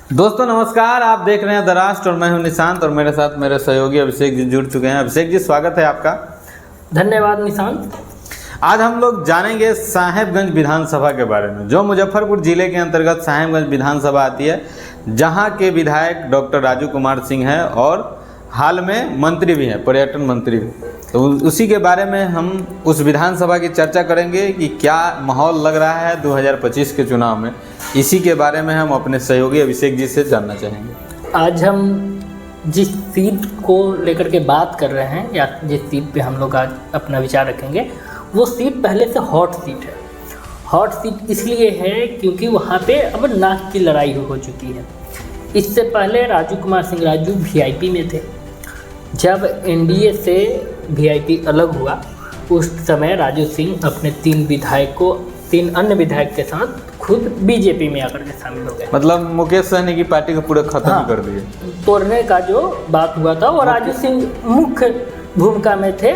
दोस्तों नमस्कार, आप देख रहे हैं द राष्ट्र और मैं हूं निशांत और मेरे साथ मेरे सहयोगी अभिषेक जी जुड़ चुके हैं। अभिषेक जी, स्वागत है आपका। धन्यवाद निशांत। आज हम लोग जानेंगे साहेबगंज विधानसभा के बारे में, जो मुजफ्फरपुर जिले के अंतर्गत साहेबगंज विधानसभा आती है, जहां के विधायक डॉक्टर राजू कुमार सिंह हैं और हाल में मंत्री भी हैं, पर्यटन मंत्री भी। तो उसी के बारे में हम उस विधानसभा की चर्चा करेंगे कि क्या माहौल लग रहा है 2025 के चुनाव में। इसी के बारे में हम अपने सहयोगी अभिषेक जी से जानना चाहेंगे। आज हम जिस सीट को लेकर के बात कर रहे हैं या जिस सीट पे हम लोग आज अपना विचार रखेंगे, वो सीट पहले से हॉट सीट है। हॉट सीट इसलिए है क्योंकि वहाँ पे अब नाक की लड़ाई हो चुकी है। इससे पहले राजू कुमार सिंह राजू वीआईपी में थे। जब एनडीए से वीआईपी अलग हुआ, उस समय राजू सिंह अपने तीन अन्य विधायक के साथ खुद बीजेपी में आकर के शामिल हो गए। मतलब मुकेश सहनी की पार्टी को पूरा खत्म कर दिए। तोड़ने का जो बात हुआ था वो राजू सिंह मुख्य भूमिका में थे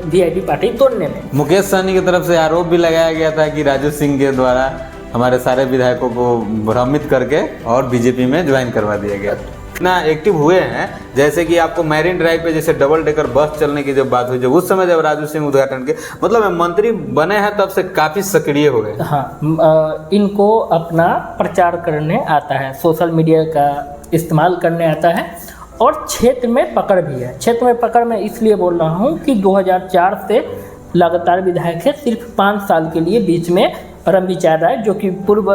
वीआईपी पार्टी तोड़ने में। मुकेश सहनी की तरफ से आरोप भी लगाया गया था कि राजू सिंह के द्वारा हमारे सारे विधायकों को भ्रमित करके और बीजेपी में ज्वाइन करवा दिया गया। इतना एक्टिव हुए हैं, जैसे कि आपको मैरिन ड्राइव पे जैसे डबल डेकर बस चलने की जब बात हुई, जब उस समय जब राजू सिंह उद्घाटन के मतलब मंत्री बने हैं, तब से काफ़ी सक्रिय हो गए। हाँ, इनको अपना प्रचार करने आता है, सोशल मीडिया का इस्तेमाल करने आता है और क्षेत्र में पकड़ भी है। क्षेत्र में पकड़ मैं इसलिए बोल रहा हूँ कि 2004 से लगातार विधायक है। सिर्फ 5 साल के लिए बीच में रमविचार राय, जो कि पूर्व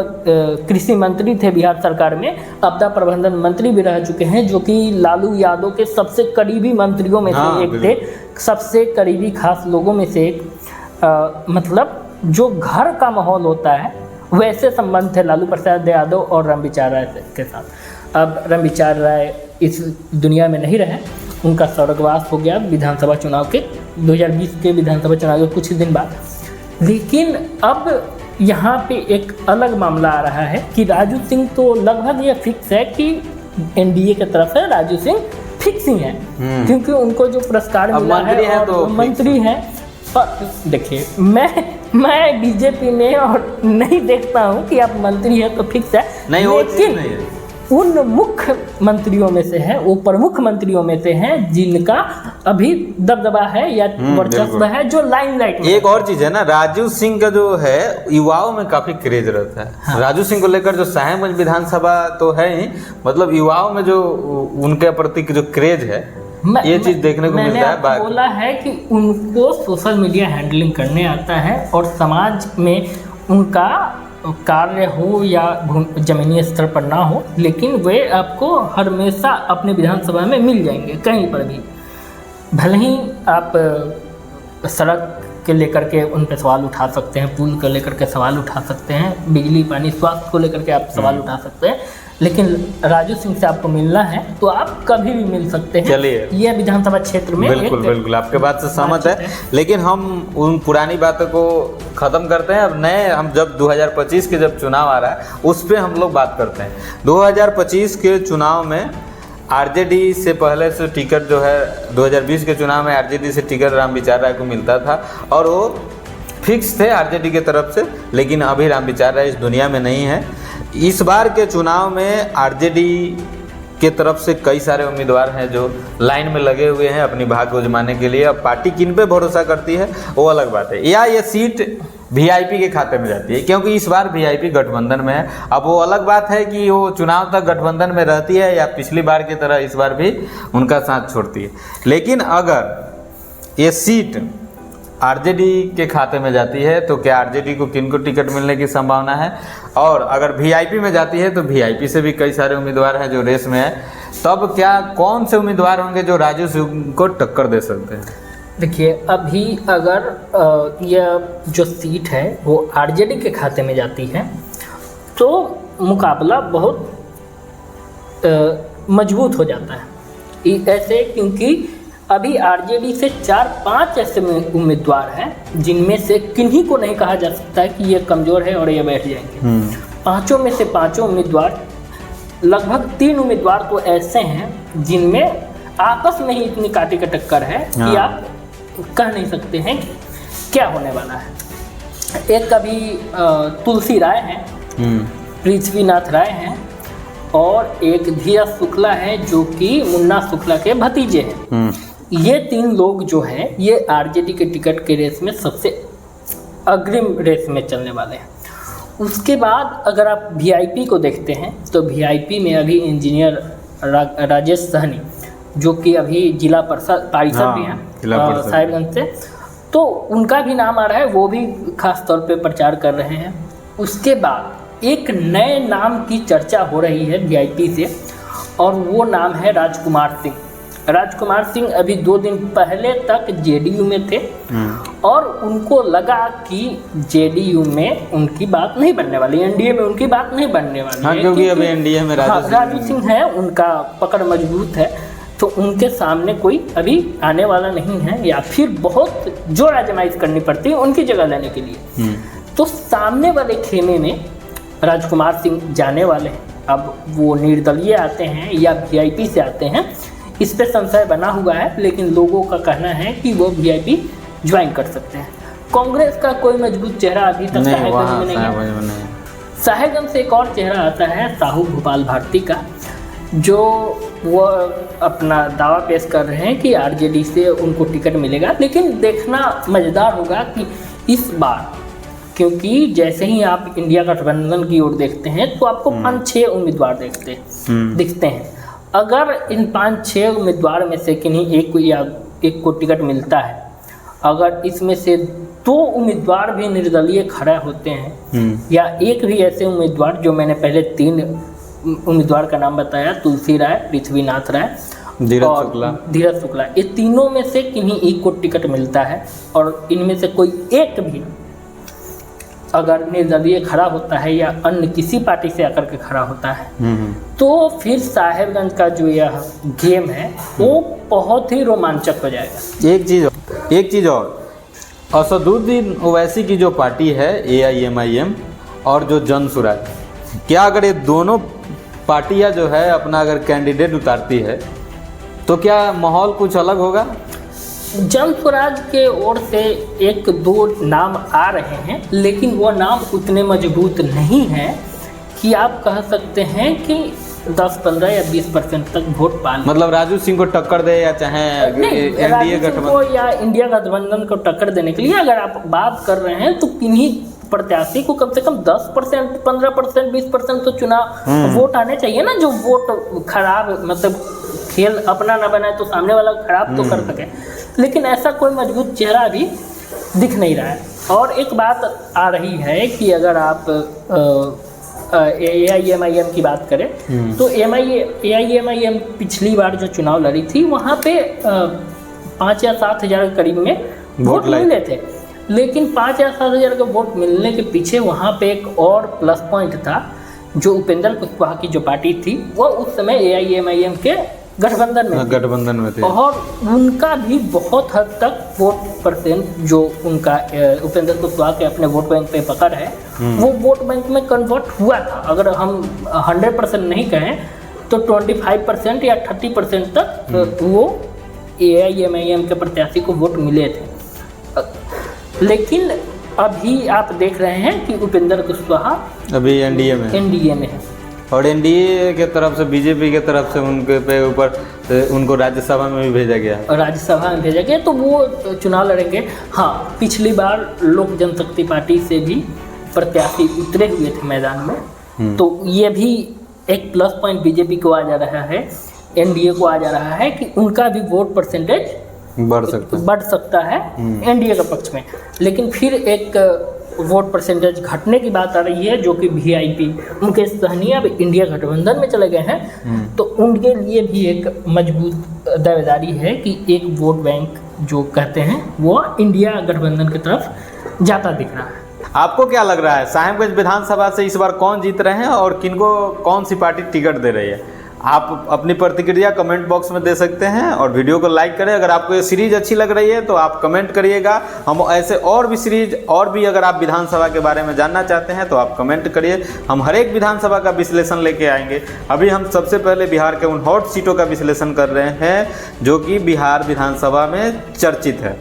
कृषि मंत्री थे बिहार सरकार में, आपदा प्रबंधन मंत्री भी रह चुके हैं, जो कि लालू यादव के सबसे करीबी मंत्रियों में से एक थे, सबसे करीबी खास लोगों में से एक। मतलब जो घर का माहौल होता है वैसे संबंध थे लालू प्रसाद यादव और रमविचार राय के साथ। अब रमविचार राय इस दुनिया में नहीं रहे, उनका स्वर्गवास हो गया विधानसभा चुनाव के 2020 के विधानसभा चुनाव के कुछ दिन बाद। लेकिन अब यहाँ पे एक अलग मामला आ रहा है कि राजू सिंह तो लगभग ये फिक्स है कि एनडीए की तरफ से राजू सिंह फिक्सिंग है, क्योंकि उनको जो पुरस्कार मिला है और तो मंत्री है। पर देखिए, मैं बीजेपी में और नहीं देखता हूँ कि आप मंत्री है तो फिक्स है, लेकिन उन मुख्य मंत्रियों में से है, वो प्रमुख मंत्रियों में से हैं जिनका अभी दबदबा है या वर्चस्व है, जो लाइमलाइट में। एक और चीज है ना, राजू सिंह का जो है युवाओं में काफी क्रेज रहता है। हाँ। राजू सिंह को लेकर जो साहेबगंज विधानसभा तो है ही, मतलब युवाओं में जो उनके प्रति जो क्रेज है, ये चीज देखने को मिलता है। मैंने बोला है कि उनको सोशल मीडिया हैंडलिंग करने आता है और समाज में उनका कार्य हो या जमीनी स्तर पर ना हो, लेकिन वे आपको हमेशा अपने विधानसभा में मिल जाएंगे कहीं पर भी। भले ही आप सड़क के लेकर के उन पर सवाल उठा सकते हैं, पुल को लेकर के सवाल उठा सकते हैं, बिजली पानी स्वास्थ्य को लेकर के आप सवाल उठा सकते हैं, लेकिन राजू सिंह से आपको मिलना है तो आप कभी भी मिल सकते हैं। चलिए, यह विधानसभा क्षेत्र में बिल्कुल आपके बात से सहमत है, लेकिन हम उन पुरानी बातों को खत्म करते हैं। अब नए हम जब 2025 के जब चुनाव आ रहा है उस पर हम लोग बात करते हैं। 2025 के चुनाव में आरजेडी से पहले से टिकट जो है 2020 के चुनाव में आरजेडी से टिकट रामविचार राय को मिलता था और वो फिक्स थे आरजेडी की तरफ से, लेकिन अभी रामविचार राय इस दुनिया में नहीं है। इस बार के चुनाव में आरजेडी के तरफ से कई सारे उम्मीदवार हैं जो लाइन में लगे हुए हैं अपनी भाग्य आजमाने के लिए। अब पार्टी किन पे भरोसा करती है वो अलग बात है, या ये सीट वीआईपी के खाते में जाती है, क्योंकि इस बार वीआईपी गठबंधन में है। अब वो अलग बात है कि वो चुनाव तक गठबंधन में रहती है या पिछली बार की तरह इस बार भी उनका साथ छोड़ती है। लेकिन अगर ये सीट आरजेडी के खाते में जाती है तो क्या आरजेडी को किनको टिकट मिलने की संभावना है, और अगर वीआईपी में जाती है तो वीआईपी से भी कई सारे उम्मीदवार हैं जो रेस में है, तब क्या कौन से उम्मीदवार होंगे जो राजू सिंह को टक्कर दे सकते हैं? देखिए, अभी अगर यह जो सीट है वो आरजेडी के खाते में जाती है तो मुकाबला बहुत मजबूत हो जाता है। ऐसे क्योंकि अभी आरजेडी से 4-5 ऐसे उम्मीदवार हैं जिनमें से किन्हीं को नहीं कहा जा सकता है कि ये कमज़ोर है और ये बैठ जाएंगे। पाँचों में से पाँचों उम्मीदवार, लगभग 3 उम्मीदवार तो ऐसे हैं जिनमें आपस में ही इतनी काटी का टक्कर है कि आप कह नहीं सकते हैं कि क्या होने वाला है। एक कभी तुलसी राय हैं, पृथ्वीनाथ राय हैं, और एक धीरज शुक्ला है जो कि मुन्ना शुक्ला के भतीजे हैं। ये 3 लोग जो हैं ये आरजेडी के टिकट के रेस में सबसे अग्रिम रेस में चलने वाले हैं। उसके बाद अगर आप वीआईपी को देखते हैं तो वीआईपी में अभी इंजीनियर राजेश सहनी जो कि अभी जिला पारिषद भी हैं साहिबगंज से, तो उनका भी नाम आ रहा है, वो भी खास तौर पे प्रचार कर रहे हैं। उसके बाद एक नए नाम की चर्चा हो रही है वीआईपी से और वो नाम है राजकुमार सिंह। राजकुमार सिंह अभी 2 दिन पहले तक जेडीयू में थे और उनको लगा कि जेडीयू में उनकी बात नहीं बनने वाली, एनडीए में उनकी बात नहीं बनने वाली है, क्योंकि अभी एनडीए में राजू सिंह है, उनका पकड़ मजबूत है, तो उनके सामने कोई अभी आने वाला नहीं है या फिर बहुत जोर आजमाइश करनी पड़ती है उनकी जगह लेने के लिए। तो सामने वाले खेमे में राजकुमार सिंह जाने वाले हैं। अब वो निर्दलीय आते हैं या वीआईपी से आते हैं, इस पे संशय बना हुआ है, लेकिन लोगों का कहना है कि वो वीआईपी ज्वाइन कर सकते हैं। कांग्रेस का कोई मजबूत चेहरा अभी तक साहेबगंज में नहीं है। साहेबगंज से एक और चेहरा आता है साहू भोपाल भारती का, जो वो अपना दावा पेश कर रहे हैं कि आरजेडी से उनको टिकट मिलेगा। लेकिन देखना मज़ेदार होगा कि इस बार, क्योंकि जैसे ही आप इंडिया गठबंधन की ओर देखते हैं तो आपको 5-6 उम्मीदवार दिखते हैं। अगर इन 5-6 उम्मीदवार में से किन्हीं एक को टिकट मिलता है, अगर इसमें से 2 उम्मीदवार भी निर्दलीय खड़े होते हैं या एक भी ऐसे उम्मीदवार, जो मैंने पहले 3 उम्मीदवार का नाम बताया, तुलसी राय, पृथ्वीनाथ राय, धीरज शुक्ला, ये तीनों में से किन्हीं एक को टिकट मिलता है और इनमें से कोई एक भी अगर निर्दलीय खड़ा होता है या अन्य किसी पार्टी से आकर के खड़ा होता है, तो फिर साहेबगंज का जो यह गेम है वो बहुत ही रोमांचक हो जाएगा। एक चीज़ और, असदुद्दीन ओवैसी की जो पार्टी है AIMIM और जो जन सुराज, क्या अगर ये दोनों पार्टियां जो है अपना अगर कैंडिडेट उतारती है तो क्या माहौल कुछ अलग होगा? जन स्वराज के ओर से 1-2 नाम आ रहे हैं, लेकिन वो नाम उतने मजबूत नहीं हैं कि आप कह सकते हैं कि 10-15 या 20% तक वोट पा लें। मतलब राजू सिंह को टक्कर दे या चाहे एनडीए गठबंधन या इंडिया गठबंधन को टक्कर देने के लिए अगर आप बात कर रहे हैं तो किन्हीं प्रत्याशी को कम से कम 10%, 15%, 20% तो चुनाव वोट आने चाहिए ना, जो वोट खराब, मतलब खेल अपना ना बनाए तो सामने वाला खराब तो कर सके। लेकिन ऐसा कोई मजबूत चेहरा अभी दिख नहीं रहा है। और एक बात आ रही है कि अगर आप AIMIM की बात करें तो AIMIM पिछली बार जो चुनाव लड़ी थी वहाँ पे 5 या 7 हज़ार के करीब में वोट मिले थे, लेकिन 5 या 7 हज़ार के वोट मिलने के पीछे वहाँ पे एक और प्लस पॉइंट था, जो उपेंद्र कुशवाहा की जो पार्टी थी वो उस समय AIMIM के गठबंधन में थे और उनका भी बहुत हद तक वोट परसेंट जो उनका उपेंद्र कुशवाहा के अपने वोट बैंक पे पकड़ है वो वोट बैंक में कन्वर्ट हुआ था। अगर हम 100% नहीं कहें तो 25% या 30% तक वो AIMIM के प्रत्याशी को वोट मिले थे। लेकिन अभी आप देख रहे हैं कि उपेंद्र कुशवाहा अभी एनडीए में है और एनडीए के तरफ से, बीजेपी के तरफ से उनके पे ऊपर उनको राज्यसभा में भी भेजा गया है। राज्यसभा में भेजा गया तो वो चुनाव लड़ेंगे। हाँ, पिछली बार लोक जनशक्ति पार्टी से भी प्रत्याशी उतरे हुए थे मैदान में, तो ये भी एक प्लस पॉइंट बीजेपी को आ जा रहा है, एनडीए को आ जा रहा है कि उनका भी वोट परसेंटेज बढ़ सकता है एनडीए के पक्ष में। लेकिन फिर एक वोट परसेंटेज घटने की बात आ रही है, जो कि वीआईपी मुकेश सहनी अब इंडिया गठबंधन में चले गए हैं, तो उनके लिए भी एक मजबूत दावेदारी है कि एक वोट बैंक जो कहते हैं वो इंडिया गठबंधन की तरफ जाता दिख रहा है। आपको क्या लग रहा है साहिबगंज विधानसभा से इस बार कौन जीत रहे हैं और किनको कौन सी पार्टी टिकट दे रही है? आप अपनी प्रतिक्रिया कमेंट बॉक्स में दे सकते हैं और वीडियो को लाइक करें। अगर आपको ये सीरीज अच्छी लग रही है तो आप कमेंट करिएगा। हम ऐसे और भी सीरीज और भी अगर आप विधानसभा के बारे में जानना चाहते हैं तो आप कमेंट करिए। हम हर एक विधानसभा का विश्लेषण लेके आएंगे। अभी हम सबसे पहले बिहार के उन हॉट सीटों का विश्लेषण कर रहे हैं जो कि बिहार विधानसभा में चर्चित है।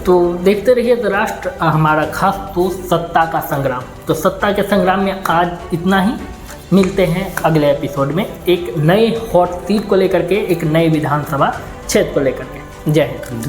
तो देखते रहिए राष्ट्र हमारा खास तो सत्ता का संग्राम। तो सत्ता के संग्राम में आज इतना ही। मिलते हैं अगले एपिसोड में एक नए हॉट सीट को लेकर के, एक नए विधानसभा क्षेत्र को लेकर के। जय हिंद।